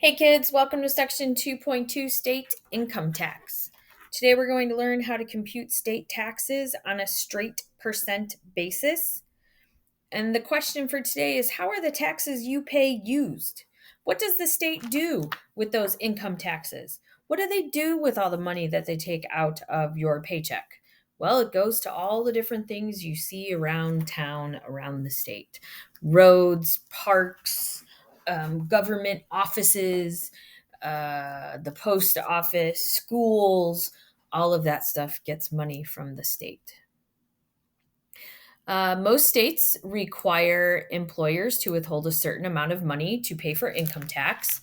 Hey kids, welcome to Section 2.2 State Income Tax. Today we're going to learn how to compute state taxes on a straight percent basis. And the question for today is, how are the taxes you pay used? What does the state do with those income taxes? What do they do with all the money that they take out of your paycheck? Well, it goes to all the different things you see around town, around the state: roads, parks, government offices, the post office, schools. All of that stuff gets money from the state. Most states require employers to withhold a certain amount of money to pay for income tax.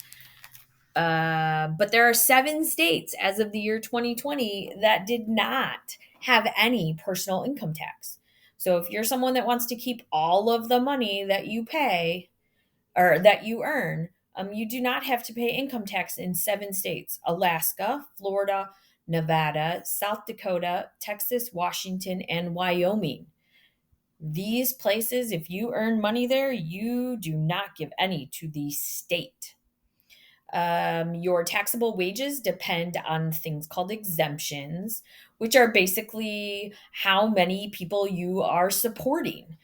But there are 7 states as of the year 2020 that did not have any personal income tax. So if you're someone that wants to keep all of the money that you pay or that you earn, you do not have to pay income tax in 7 states: Alaska, Florida, Nevada, South Dakota, Texas, Washington, and Wyoming. These places, if you earn money there, you do not give any to the state. Your taxable wages depend on things called exemptions, which are basically how many people you are supporting.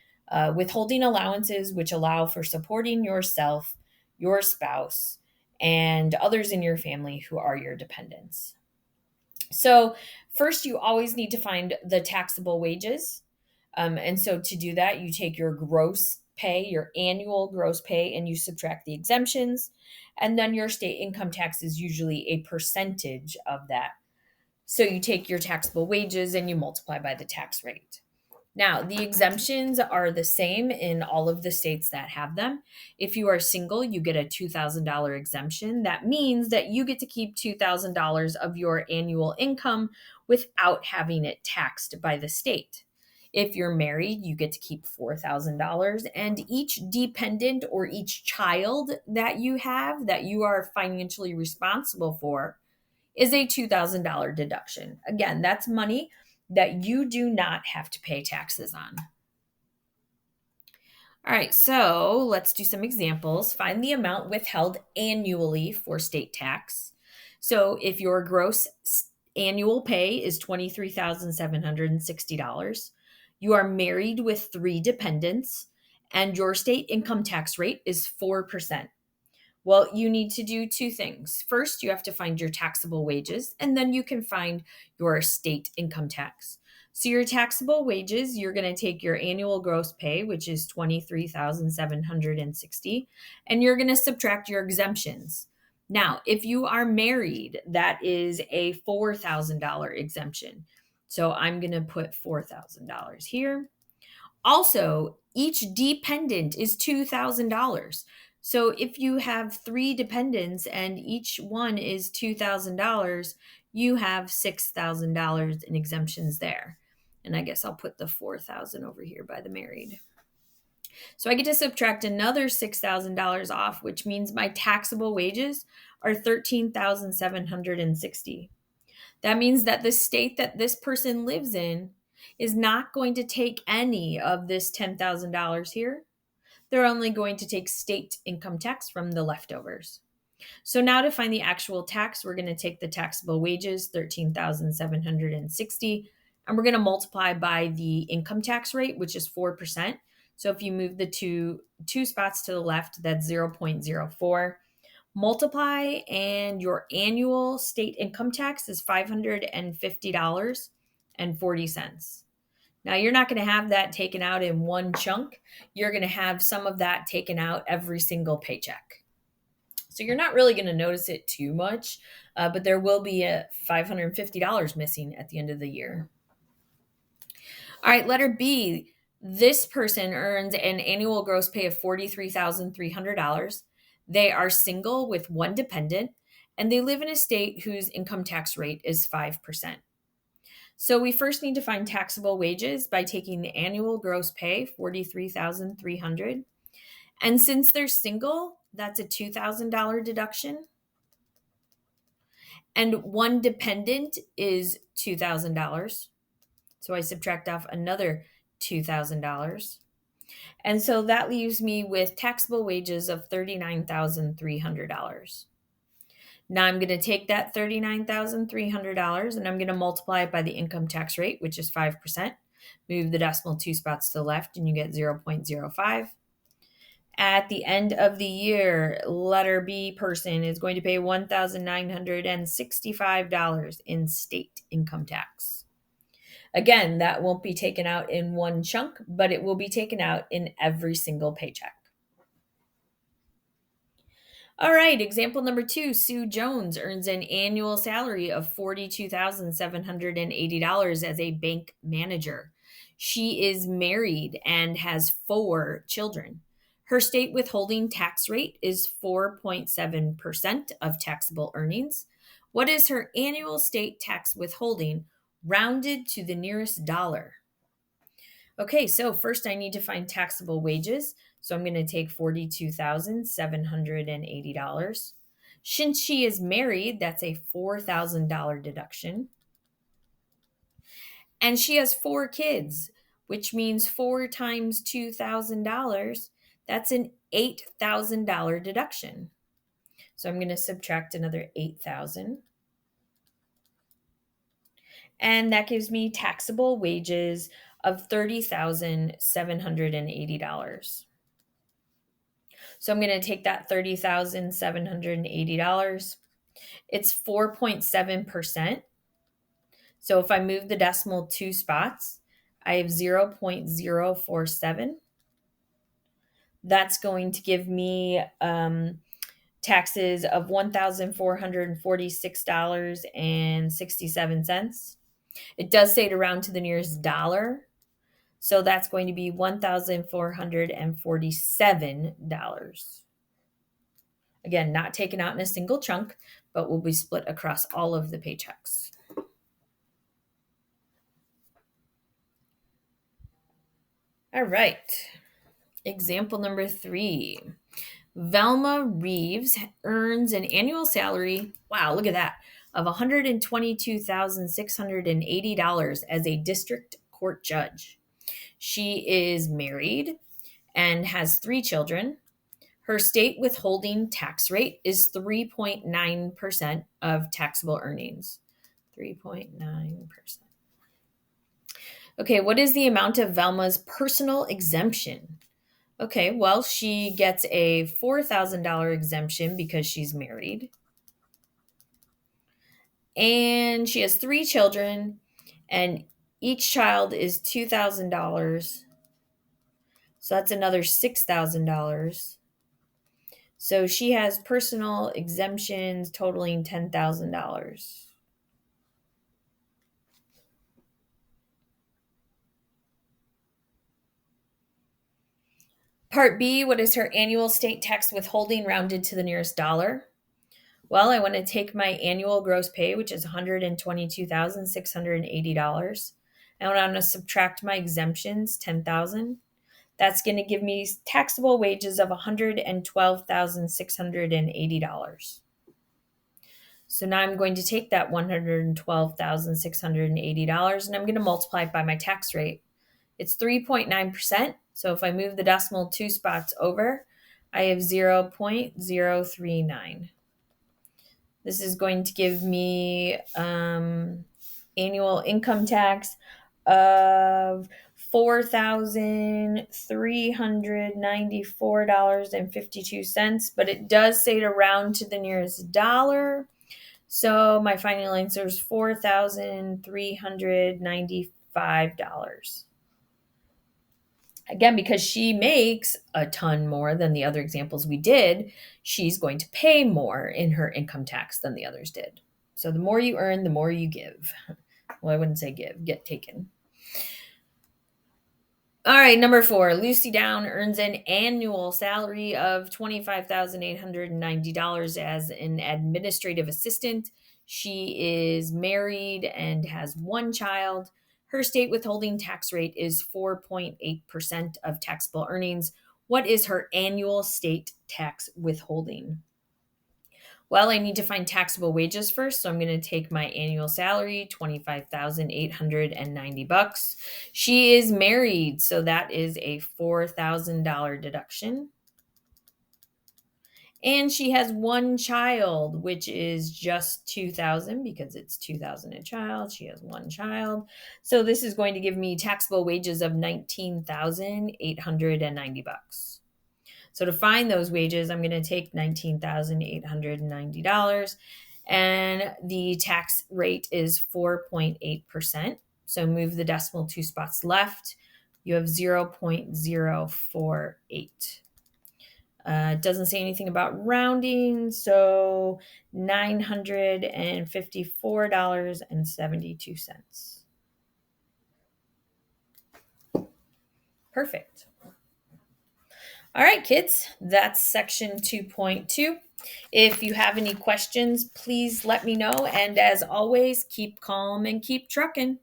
Withholding allowances, which allow for supporting yourself, your spouse, and others in your family who are your dependents. So, first, you always need to find the taxable wages. And so, to do that, you take your gross pay, your annual gross pay, and you subtract the exemptions. And then your state income tax is usually a percentage of that. So, you take your taxable wages and you multiply by the tax rate. Now, the exemptions are the same in all of the states that have them. If you are single, you get a $2,000 exemption. That means that you get to keep $2,000 of your annual income without having it taxed by the state. If you're married, you get to keep $4,000, and each dependent or each child that you have that you are financially responsible for is a $2,000 deduction. Again, that's money that you do not have to pay taxes on. All right, so let's do some examples. Find the amount withheld annually for state tax. So if your gross annual pay is $23,760, you are married with 3 dependents, and your state income tax rate is 4%. Well, you need to do 2 things. First, you have to find your taxable wages, and then you can find your state income tax. So, your taxable wages, you're going to take your annual gross pay, which is 23,760, and you're going to subtract your exemptions. Now, if you are married, that is a $4,000 exemption. So, I'm going to put $4,000 here. Also, each dependent is $2,000. So if you have 3 dependents and each one is $2,000, you have $6,000 in exemptions there. And I guess I'll put the 4,000 over here by the married. So I get to subtract another $6,000 off, which means my taxable wages are 13,760. That means that the state that this person lives in is not going to take any of this $10,000 here. They're only going to take state income tax from the leftovers. So now to find the actual tax, we're going to take the taxable wages, 13,760, and we're going to multiply by the income tax rate, which is 4%. So if you move the two spots to the left, that's 0.04. Multiply, and your annual state income tax is $550.40. Now, you're not going to have that taken out in one chunk. You're going to have some of that taken out every single paycheck. So you're not really going to notice it too much, but there will be a $550 missing at the end of the year. All right, letter B. This person earns an annual gross pay of $43,300. They are single with 1 dependent, and they live in a state whose income tax rate is 5%. So we first need to find taxable wages by taking the annual gross pay, $43,300. And since they're single, that's a $2,000 deduction. And 1 dependent is $2,000. So I subtract off another $2,000. And so that leaves me with taxable wages of $39,300. Now I'm going to take that $39,300 and I'm going to multiply it by the income tax rate, which is 5%. Move the decimal 2 spots to the left and you get 0.05. At the end of the year, letter B person is going to pay $1,965 in state income tax. Again, that won't be taken out in one chunk, but it will be taken out in every single paycheck. All right, example number 2, Sue Jones earns an annual salary of $42,780 as a bank manager. She is married and has 4 children. Her state withholding tax rate is 4.7% of taxable earnings. What is her annual state tax withholding rounded to the nearest dollar? Okay, so first I need to find taxable wages. So I'm going to take $42,780. Since she is married, that's a $4,000 deduction. And she has 4 kids, which means 4 times $2,000, that's an $8,000 deduction. So I'm going to subtract another 8,000. And that gives me taxable wages of $30,780. So I'm going to take that $30,780. It's 4.7%. So if I move the decimal 2 spots, I have 0.047. That's going to give me taxes of $1,446.67. It does say to round to the nearest dollar. So that's going to be $1,447. Again, not taken out in a single chunk, but will be split across all of the paychecks. All right. Example number 3. Velma Reeves earns an annual salary, wow, look at that, of $122,680 as a district court judge. She is married and has 3 children. Her state withholding tax rate is 3.9% of taxable earnings. 3.9%. Okay, what is the amount of Velma's personal exemption? Okay, well, she gets a $4,000 exemption because she's married. And she has 3 children, and each child is $2,000. So that's another $6,000. So she has personal exemptions totaling $10,000. Part B, what is her annual state tax withholding rounded to the nearest dollar? Well, I want to take my annual gross pay, which is $122,680. I want to subtract my exemptions, $10,000. That's going to give me taxable wages of $112,680. So now I'm going to take that $112,680 and I'm going to multiply it by my tax rate. It's 3.9%. So if I move the decimal 2 spots over, I have 0.039. This is going to give me annual income tax of $4,394.52, but it does say to round to the nearest dollar. So my final answer is $4,395. Again, because she makes a ton more than the other examples we did, she's going to pay more in her income tax than the others did. So the more you earn, the more you give. Well, I wouldn't say give, get taken. All right, number 4, Lucy Down earns an annual salary of $25,890 as an administrative assistant. She is married and has 1 child. Her state withholding tax rate is 4.8% of taxable earnings. What is her annual state tax withholding? Well, I need to find taxable wages first, so I'm going to take my annual salary, $25,890. She is married, so that is a $4,000 deduction. And she has one child, which is just 2,000 because it's 2,000 a child. She has one child. So this is going to give me taxable wages of 19,890 bucks. So to find those wages, I'm going to take $19,890 and the tax rate is 4.8%. So move the decimal 2 spots left. You have 0.048. It doesn't say anything about rounding, so $954.72. Perfect. All right, kids, that's section 2.2. If you have any questions, please let me know. And as always, keep calm and keep trucking.